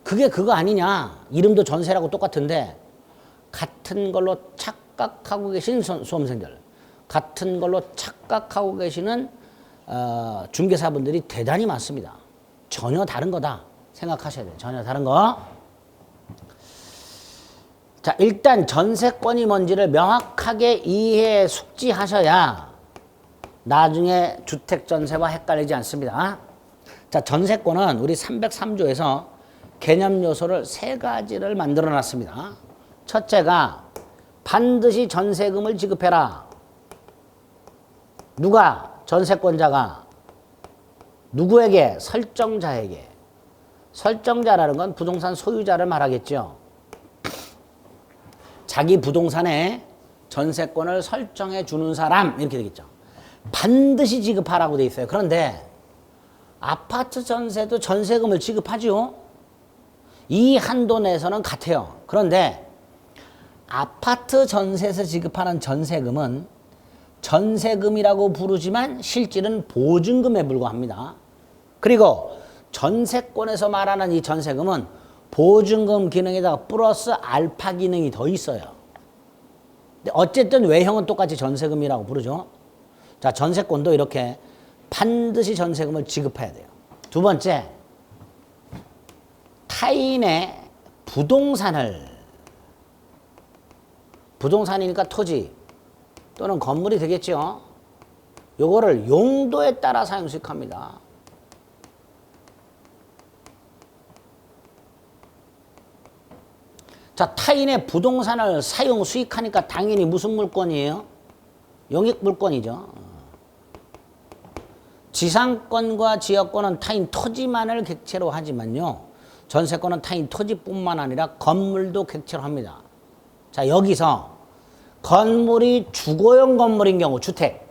그게 그거 아니냐, 이름도 전세라고 똑같은데 같은 걸로 착각하고 계신 수험생들, 같은 걸로 착각하고 계시는 중개사분들이 대단히 많습니다. 전혀 다른 거다 생각하셔야 돼요. 전혀 다른 거. 자, 일단 전세권이 뭔지를 명확하게 이해 숙지하셔야 나중에 주택전세와 헷갈리지 않습니다. 자, 전세권은 우리 303조에서 개념 요소를 세 가지를 만들어 놨습니다. 첫째가 반드시 전세금을 지급해라. 누가? 전세권자가. 누구에게? 설정자에게. 설정자라는 건 부동산 소유자를 말하겠죠. 자기 부동산에 전세권을 설정해 주는 사람 이렇게 되겠죠. 반드시 지급하라고 돼 있어요. 그런데 아파트 전세도 전세금을 지급하죠. 이 한도 내에서는 같아요. 그런데 아파트 전세에서 지급하는 전세금은 전세금이라고 부르지만 실질은 보증금에 불과합니다. 그리고 전세권에서 말하는 이 전세금은 보증금 기능에다가 플러스 알파 기능이 더 있어요. 근데 어쨌든 외형은 똑같이 전세금이라고 부르죠. 자, 전세권도 이렇게 반드시 전세금을 지급해야 돼요. 두 번째, 타인의 부동산이니까 토지 또는 건물이 되겠죠. 요거를 용도에 따라 사용 수익합니다. 자, 타인의 부동산을 사용 수익하니까 당연히 무슨 물권이에요? 용익물권이죠. 지상권과 지역권은 타인 토지만을 객체로 하지만요, 전세권은 타인 토지뿐만 아니라 건물도 객체로 합니다. 자, 여기서 건물이 주거용 건물인 경우 주택,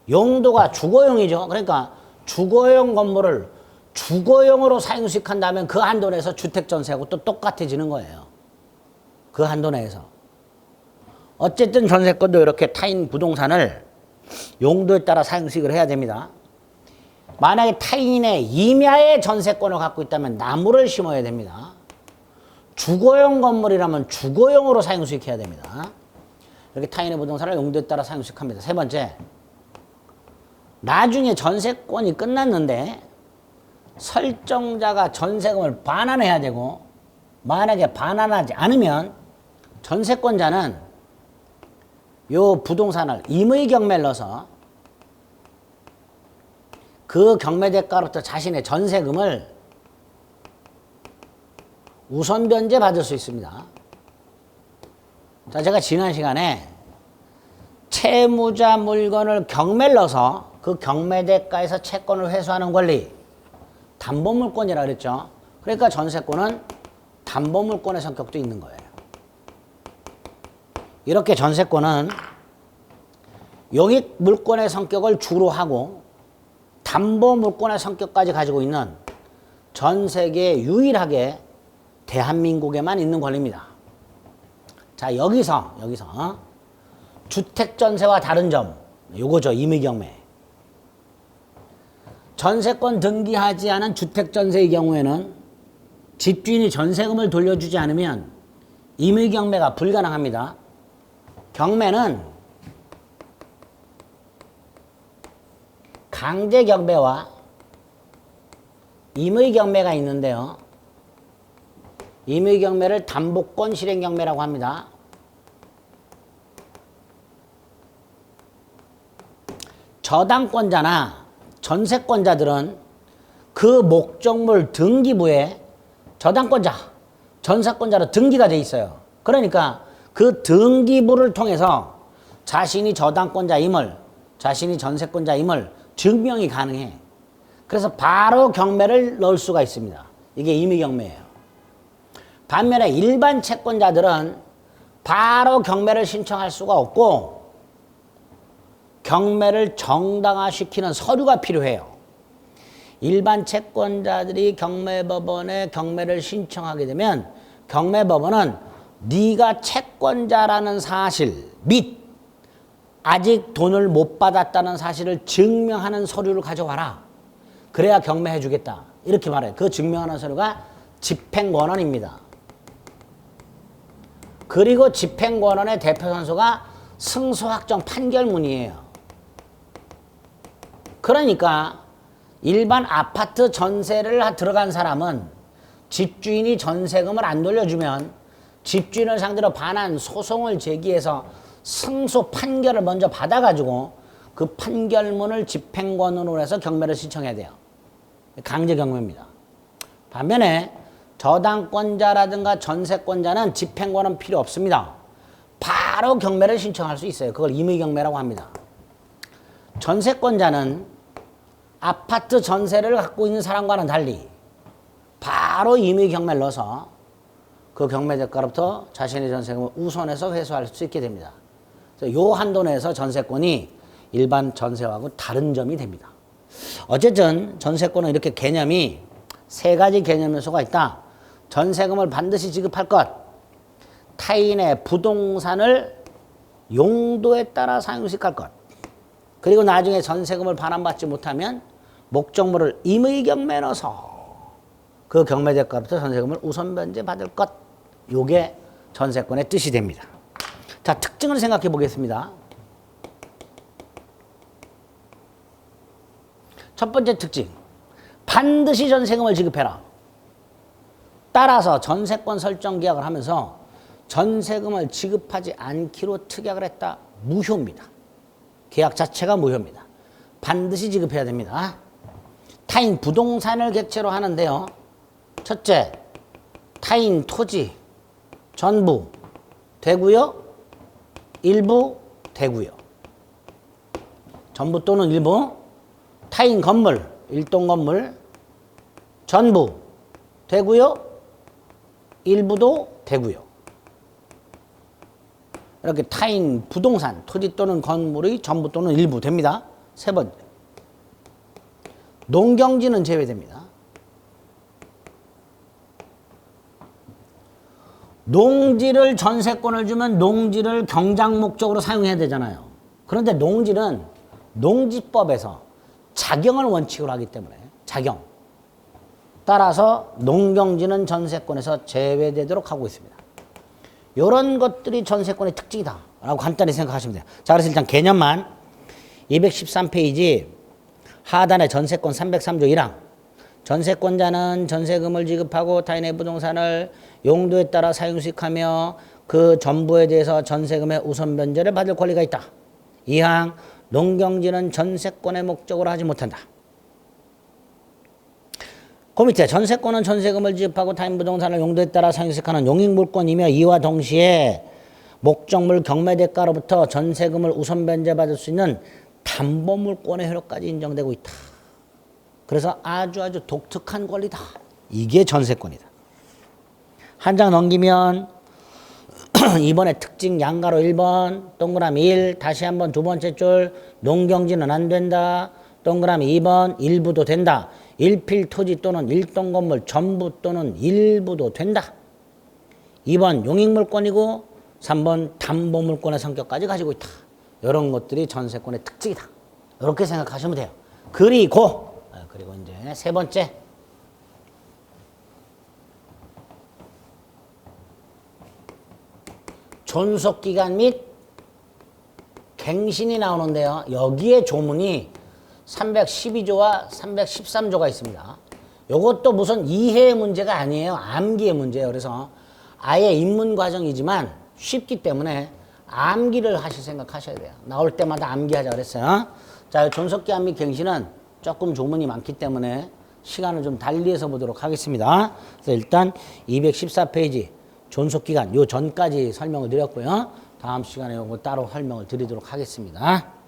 용도가 주거용이죠. 그러니까 주거용 건물을 주거용으로 사용수익한다면 그 한도 내에서 주택전세하고 또 똑같아지는 거예요. 그 한도 내에서. 어쨌든 전세권도 이렇게 타인 부동산을 용도에 따라 사용수익을 해야 됩니다. 만약에 타인의 임야의 전세권을 갖고 있다면 나무를 심어야 됩니다. 주거용 건물이라면 주거용으로 사용수익해야 됩니다. 이렇게 타인의 부동산을 용도에 따라 사용수익합니다. 세 번째, 나중에 전세권이 끝났는데 설정자가 전세금을 반환해야 되고, 만약에 반환하지 않으면 전세권자는 요 부동산을 임의 경매를 넣어서 그 경매 대가로부터 자신의 전세금을 우선 변제 받을 수 있습니다. 자, 제가 지난 시간에 채무자 물건을 경매를 넣어서 그 경매 대가에서 채권을 회수하는 권리, 담보물권이라고 그랬죠. 그러니까 전세권은 담보물권의 성격도 있는 거예요. 이렇게 전세권은 용익물권의 성격을 주로 하고 담보물권의 성격까지 가지고 있는 전 세계에 유일하게 대한민국에만 있는 권리입니다. 자, 여기서 주택전세와 다른 점, 요거죠. 임의경매. 전세권 등기하지 않은 주택전세의 경우에는 집주인이 전세금을 돌려주지 않으면 임의경매가 불가능합니다. 경매는 강제경매와 임의경매가 있는데요. 임의경매를 담보권 실행경매라고 합니다. 저당권자나 전세권자들은 그 목적물 등기부에 저당권자, 전세권자로 등기가 돼 있어요. 그러니까 그 등기부를 통해서 자신이 저당권자임을, 자신이 전세권자임을 증명이 가능해. 그래서 바로 경매를 넣을 수가 있습니다. 이게 임의경매예요. 반면에 일반 채권자들은 바로 경매를 신청할 수가 없고 경매를 정당화시키는 서류가 필요해요. 일반 채권자들이 경매법원에 경매를 신청하게 되면 경매법원은 네가 채권자라는 사실 및 아직 돈을 못 받았다는 사실을 증명하는 서류를 가져와라. 그래야 경매해 주겠다. 이렇게 말해요. 그 증명하는 서류가 집행권원입니다. 그리고 집행권원의 대표 선수가 승소확정 판결문이에요. 그러니까 일반 아파트 전세를 들어간 사람은 집주인이 전세금을 안 돌려주면 집주인을 상대로 반환 소송을 제기해서 승소 판결을 먼저 받아가지고 그 판결문을 집행권으로 해서 경매를 신청해야 돼요. 강제경매입니다. 반면에 저당권자라든가 전세권자는 집행권은 필요 없습니다. 바로 경매를 신청할 수 있어요. 그걸 임의경매라고 합니다. 전세권자는 아파트 전세를 갖고 있는 사람과는 달리 바로 임의경매를 넣어서 그 경매 대가로부터 자신의 전세금을 우선해서 회수할 수 있게 됩니다. 요 한도 내에서 전세권이 일반 전세하고 다른 점이 됩니다. 어쨌든 전세권은 이렇게 개념이 세 가지 개념 요소가 있다. 전세금을 반드시 지급할 것, 타인의 부동산을 용도에 따라 사용식할 것, 그리고 나중에 전세금을 반환받지 못하면 목적물을 임의경매에 넣어서 그 경매 대가로부터 전세금을 우선 변제 받을 것, 요게 전세권의 뜻이 됩니다. 자, 특징을 생각해 보겠습니다. 첫 번째 특징, 반드시 전세금을 지급해라. 따라서 전세권 설정 계약을 하면서 전세금을 지급하지 않기로 특약을 했다. 무효입니다. 계약 자체가 무효입니다. 반드시 지급해야 됩니다. 타인 부동산을 객체로 하는데요. 첫째, 타인 토지 전부 되고요. 일부 되고요. 전부 또는 일부, 타인 건물, 일동 건물 전부 되고요. 일부도 되고요. 이렇게 타인 부동산, 토지 또는 건물의 전부 또는 일부 됩니다. 세 번째, 농경지는 제외됩니다. 농지를 전세권을 주면 농지를 경작 목적으로 사용해야 되잖아요. 그런데 농지는 농지법에서 작용을 원칙으로 하기 때문에 작용. 따라서 농경지는 전세권에서 제외되도록 하고 있습니다. 이런 것들이 전세권의 특징이다 라고 간단히 생각하시면 돼요. 자, 그래서 일단 개념만 213페이지 하단에 전세권 303조 1항, 전세권자는 전세금을 지급하고 타인의 부동산을 용도에 따라 사용식하며 그 전부에 대해서 전세금의 우선 변제를 받을 권리가 있다. 2항, 농경지는 전세권의 목적으로 하지 못한다. 그 밑에 전세권은 전세금을 지급하고 타인 부동산을 용도에 따라 상속하는 용익물권이며 이와 동시에 목적물 경매대가로부터 전세금을 우선 변제받을 수 있는 담보물권의 효력까지 인정되고 있다. 그래서 아주 독특한 권리다. 이게 전세권이다. 한 장 넘기면 2번의 특징 양가로 1번 동그라미 1 다시 한번 두 번째 줄 농경지는 안 된다. 동그라미 2번 일부도 된다. 일필 토지 또는 일동 건물 전부 또는 일부도 된다. 2번 용익물권이고 3번 담보물권의 성격까지 가지고 있다. 이런 것들이 전세권의 특징이다. 이렇게 생각하시면 돼요. 그리고 이제 세 번째 존속기간 및 갱신이 나오는데요. 여기에 조문이 312조와 313조가 있습니다. 이것도 무슨 이해의 문제가 아니에요. 암기의 문제예요. 그래서 아예 입문 과정이지만 쉽기 때문에 암기를 하실 생각하셔야 돼요. 나올 때마다 암기하자 그랬어요. 자, 존속기간 및 갱신은 조금 조문이 많기 때문에 시간을 좀 달리해서 보도록 하겠습니다. 그래서 일단 214페이지 존속기간 요 전까지 설명을 드렸고요. 다음 시간에 이거 따로 설명을 드리도록 하겠습니다.